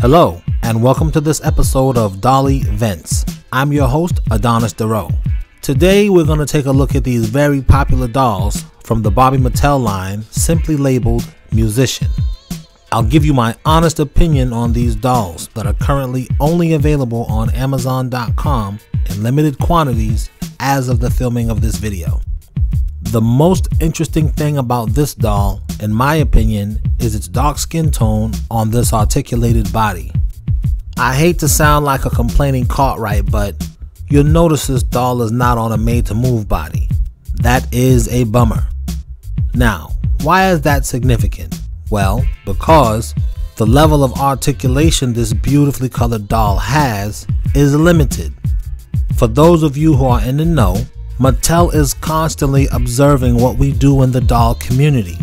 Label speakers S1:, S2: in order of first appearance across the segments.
S1: Hello, and welcome to this episode of Dolly Vents. I'm your host, Adonis Dero. Today, we're going to take a look at these very popular dolls from the Barbie Mattel line, simply labeled Musician. I'll give you my honest opinion on these dolls that are currently only available on Amazon.com in limited quantities as of the filming of this video. The most interesting thing about this doll, in my opinion, is its dark skin tone on this articulated body. I hate to sound like a complaining Cartwright, but you'll notice this doll is not on a Made To Move body. That is a bummer. Now, why is that significant? Well, because the level of articulation this beautifully colored doll has is limited. For those of you who are in the know, Mattel is constantly observing what we do in the doll community,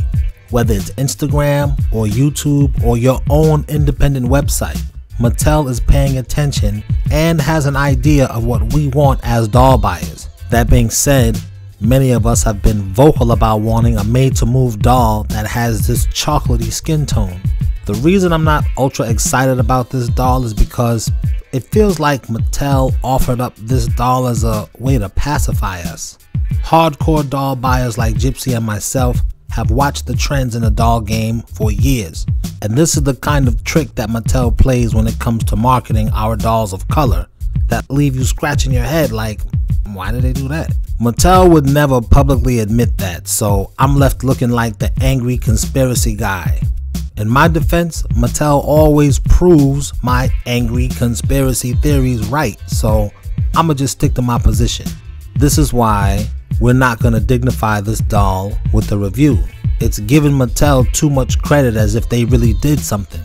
S1: whether it's Instagram or YouTube or your own independent website. Mattel is paying attention and has an idea of what we want as doll buyers. That being said, many of us have been vocal about wanting a made-to-move doll that has this chocolatey skin tone. The reason I'm not ultra excited about this doll is because it feels like Mattel offered up this doll as a way to pacify us. Hardcore doll buyers like Gypsy and myself have watched the trends in the doll game for years, and this is the kind of trick that Mattel plays when it comes to marketing our dolls of color that leave you scratching your head like, why did they do that? Mattel would never publicly admit that, so I'm left looking like the angry conspiracy guy. In my defense, Mattel always proves my angry conspiracy theories right, so I'ma just stick to my position. This is why we're not gonna dignify this doll with a review. It's giving Mattel too much credit as if they really did something.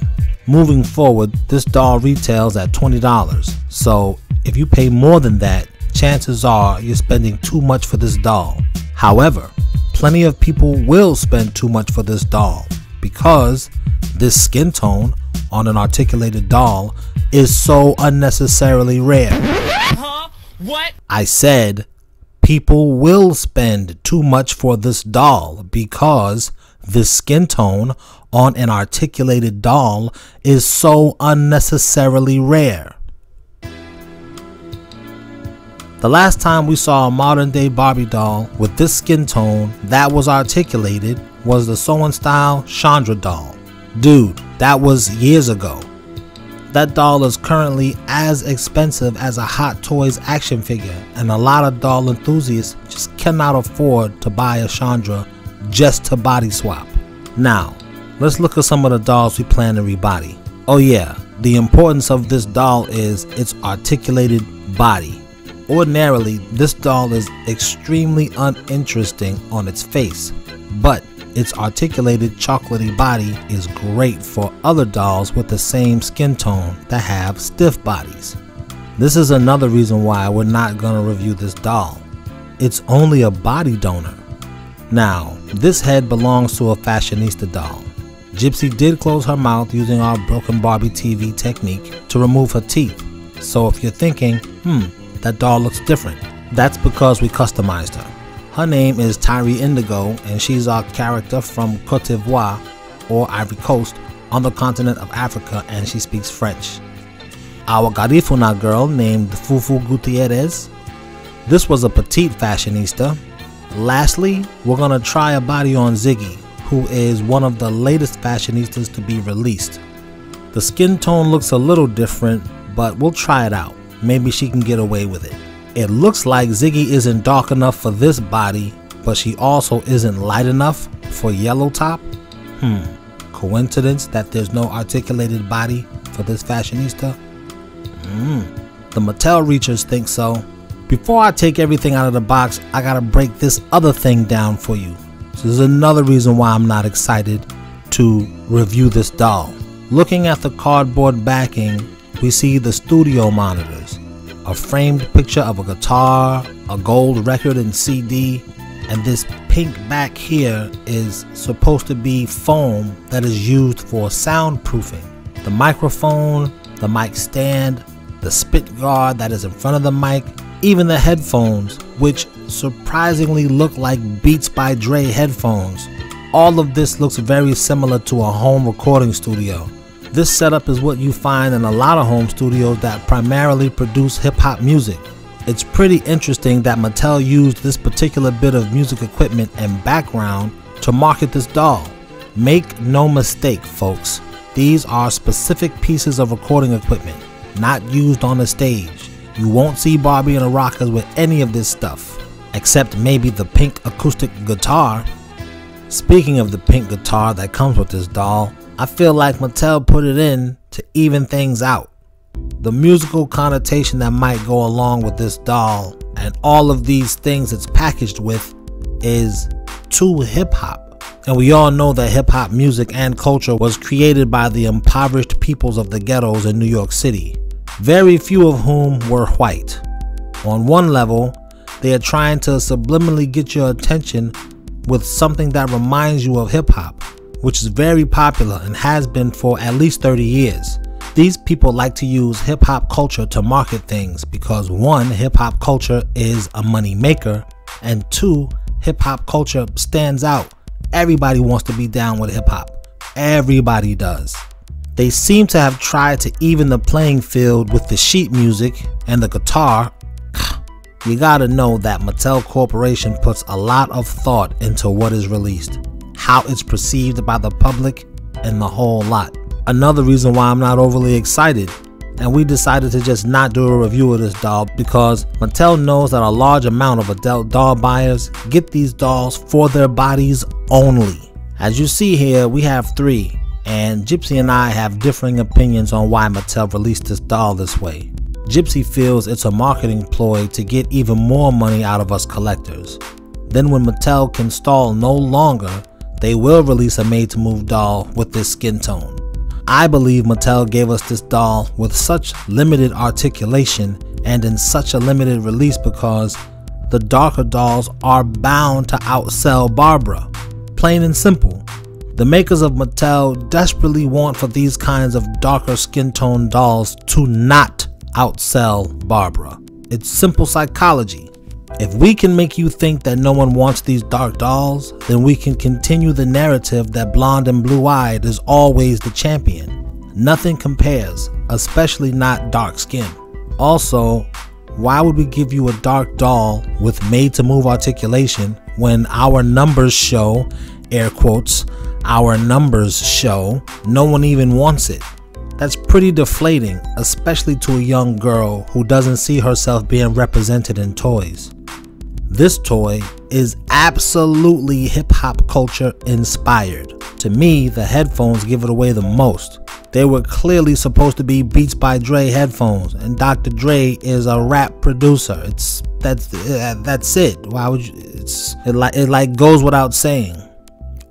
S1: Moving forward, this doll retails at $20, so if you pay more than that, chances are you're spending too much for this doll. However, plenty of people will spend too much for this doll because this skin tone on an articulated doll is so unnecessarily rare.
S2: Huh? What?
S1: I said people will spend too much for this doll because this skin tone on an articulated doll is so unnecessarily rare. The last time we saw a modern day Barbie doll with this skin tone that was articulated was the Sew and Style Chandra doll. Dude, that was years ago. That doll is currently as expensive as a Hot Toys action figure, and a lot of doll enthusiasts just cannot afford to buy a Chandra just to body swap. Now, let's look at some of the dolls we plan to rebody. Oh yeah, the importance of this doll is its articulated body. Ordinarily, this doll is extremely uninteresting on its face, but its articulated chocolatey body is great for other dolls with the same skin tone that have stiff bodies. This is another reason why we're not gonna review this doll. It's only a body donor. Now, this head belongs to a Fashionista doll. Gypsy did close her mouth using our broken Barbie TV technique to remove her teeth. So if you're thinking, that doll looks different, that's because we customized her. Her name is Tyree Indigo, and she's our character from Cote d'Ivoire, or Ivory Coast, on the continent of Africa, and she speaks French. Our Garifuna girl named Fufu Gutierrez. This was a petite fashionista. Lastly, we're gonna try a body on Ziggy, who is one of the latest fashionistas to be released. The skin tone looks a little different, but we'll try it out. Maybe she can get away with it. It looks like Ziggy isn't dark enough for this body, but she also isn't light enough for yellow top. Coincidence that there's no articulated body for this fashionista? The Mattel reachers think so. Before I take everything out of the box, I gotta break this other thing down for you. So this is another reason why I'm not excited to review this doll. Looking at the cardboard backing, we see the studio monitors, a framed picture of a guitar, a gold record and CD, and this pink back here is supposed to be foam that is used for soundproofing. The microphone, the mic stand, the spit guard that is in front of the mic, even the headphones, which surprisingly look like Beats by Dre headphones. All of this looks very similar to a home recording studio. This setup is what you find in a lot of home studios that primarily produce hip-hop music. It's pretty interesting that Mattel used this particular bit of music equipment and background to market this doll. Make no mistake, folks, these are specific pieces of recording equipment, not used on the stage. You won't see Barbie and the Rockers with any of this stuff, except maybe the pink acoustic guitar. Speaking of the pink guitar that comes with this doll, I feel like Mattel put it in to even things out. The musical connotation that might go along with this doll and all of these things it's packaged with is too hip-hop. And we all know that hip-hop music and culture was created by the impoverished peoples of the ghettos in New York City, very few of whom were white. On one level, they are trying to subliminally get your attention with something that reminds you of hip-hop, which is very popular and has been for at least 30 years. These people like to use hip-hop culture to market things because 1, hip-hop culture is a money maker, and 2, hip-hop culture stands out. Everybody wants to be down with hip-hop. Everybody does. They seem to have tried to even the playing field with the sheet music and the guitar. You gotta know that Mattel Corporation puts a lot of thought into what is released, how it's perceived by the public, and the whole lot. Another reason why I'm not overly excited, and we decided to just not do a review of this doll because Mattel knows that a large amount of adult doll buyers get these dolls for their bodies only. As you see here, we have 3, and Gypsy and I have differing opinions on why Mattel released this doll this way. Gypsy feels it's a marketing ploy to get even more money out of us collectors. Then when Mattel can stall no longer, they will release a made-to-move doll with this skin tone. I believe Mattel gave us this doll with such limited articulation and in such a limited release because the darker dolls are bound to outsell Barbara. Plain and simple. The makers of Mattel desperately want for these kinds of darker skin tone dolls to not outsell Barbara. It's simple psychology. If we can make you think that no one wants these dark dolls, then we can continue the narrative that blonde and blue-eyed is always the champion. Nothing compares, especially not dark skin. Also, why would we give you a dark doll with made-to-move articulation when our numbers show, air quotes, our numbers show, no one even wants it? That's pretty deflating, especially to a young girl who doesn't see herself being represented in toys. This toy is absolutely hip-hop culture inspired. To me, the headphones give it away the most. They were clearly supposed to be Beats by Dre headphones, and Dr. Dre is a rap producer. That's it. Why would you? It like goes without saying.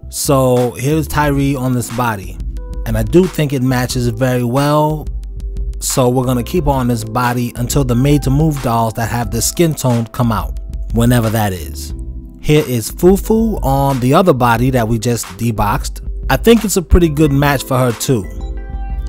S1: So here's Tyree on this body, and I do think it matches very well. So we're gonna keep on this body until the made-to-move dolls that have the skin tone come out, whenever that is. Here is Fufu on the other body that we just deboxed. I think it's a pretty good match for her too.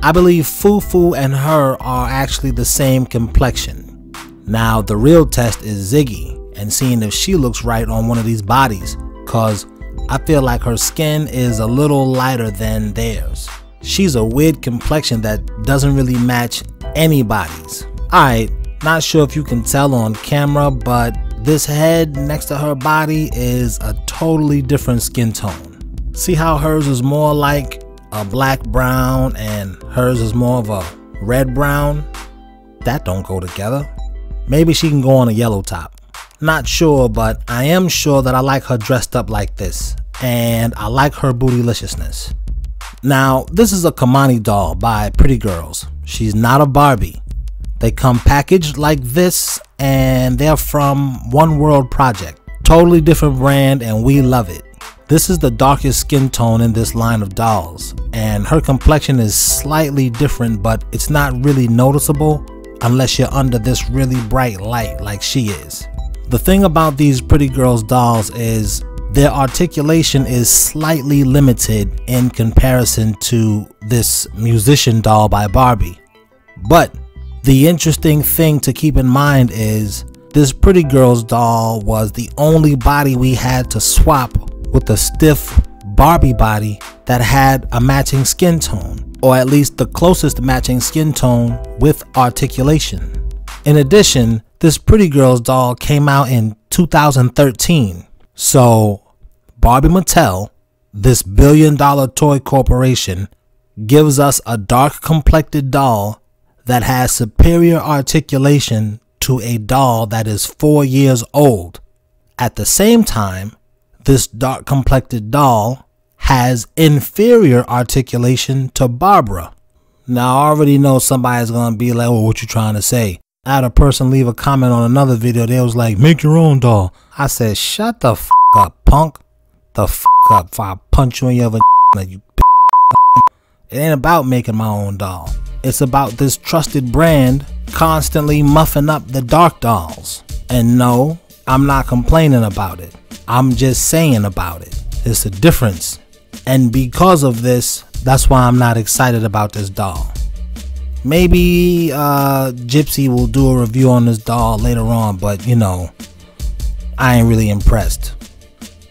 S1: I believe Fufu and her are actually the same complexion. Now the real test is Ziggy and seeing if she looks right on one of these bodies, cause I feel like her skin is a little lighter than theirs. She's a weird complexion that doesn't really match anybody's. Alright, not sure if you can tell on camera, but this head next to her body is a totally different skin tone. See how hers is more like a black brown and hers is more of a red brown? That don't go together. Maybe she can go on a yellow top. Not sure, but I am sure that I like her dressed up like this, and I like her bootyliciousness. Now, this is a Kamani doll by Pretty Girls. She's not a Barbie. They come packaged like this, and they're from One World Project. Totally different brand, and we love it. This is the darkest skin tone in this line of dolls, and her complexion is slightly different, but it's not really noticeable unless you're under this really bright light like she is. The thing about these Pretty Girls dolls is their articulation is slightly limited in comparison to this musician doll by Barbie. But the interesting thing to keep in mind is this Pretty Girls doll was the only body we had to swap with a stiff Barbie body that had a matching skin tone. or at least the closest matching skin tone with articulation. In addition, this Pretty Girls doll came out in 2013. So Barbie Mattel, this billion-dollar toy corporation, gives us a dark complected doll that has superior articulation to a doll that is 4 years old. At the same time, this dark complected doll has inferior articulation to Barbara. Now I already know somebody's gonna be like, oh, what you trying to say? I had a person leave a comment on another video. They was like, make your own doll. I said, shut the f up, punk. The f up before I punch you in your vagina, you bitch. It ain't about making my own doll. It's about this trusted brand constantly muffing up the dark dolls. And no, I'm not complaining about it. I'm just saying about it. It's a difference. And because of this, that's why I'm not excited about this doll. Maybe Gypsy will do a review on this doll later on, but you know, I ain't really impressed.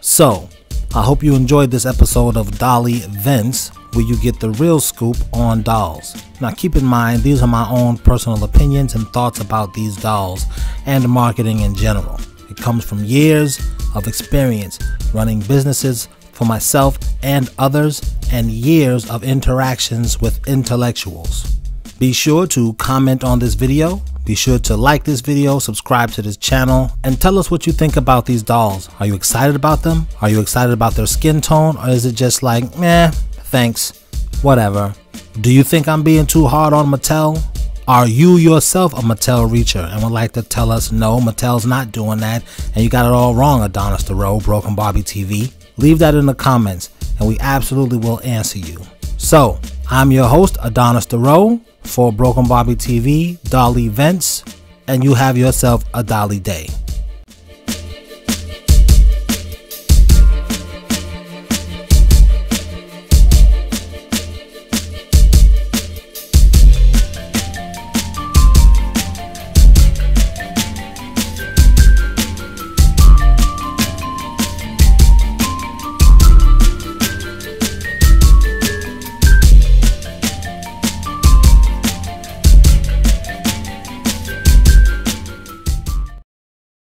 S1: So, I hope you enjoyed this episode of Dolly Events, where you get the real scoop on dolls. Now keep in mind, these are my own personal opinions and thoughts about these dolls and marketing in general. It comes from years of experience running businesses for myself and others, and years of interactions with intellectuals. Be sure to comment on this video, be sure to like this video, subscribe to this channel, and tell us what you think about these dolls. Are you excited about them? Are you excited about their skin tone? Or is it just like, meh, thanks, whatever? Do you think I'm being too hard on Mattel? Are you yourself a Mattel reacher and would like to tell us no, Mattel's not doing that and you got it all wrong, Adonis Thoreau, Broken Barbie TV? Leave that in the comments and we absolutely will answer you. So, I'm your host, Adonis Thoreau, for Broken Barbie TV, Dolly Events, and you have yourself a Dolly day.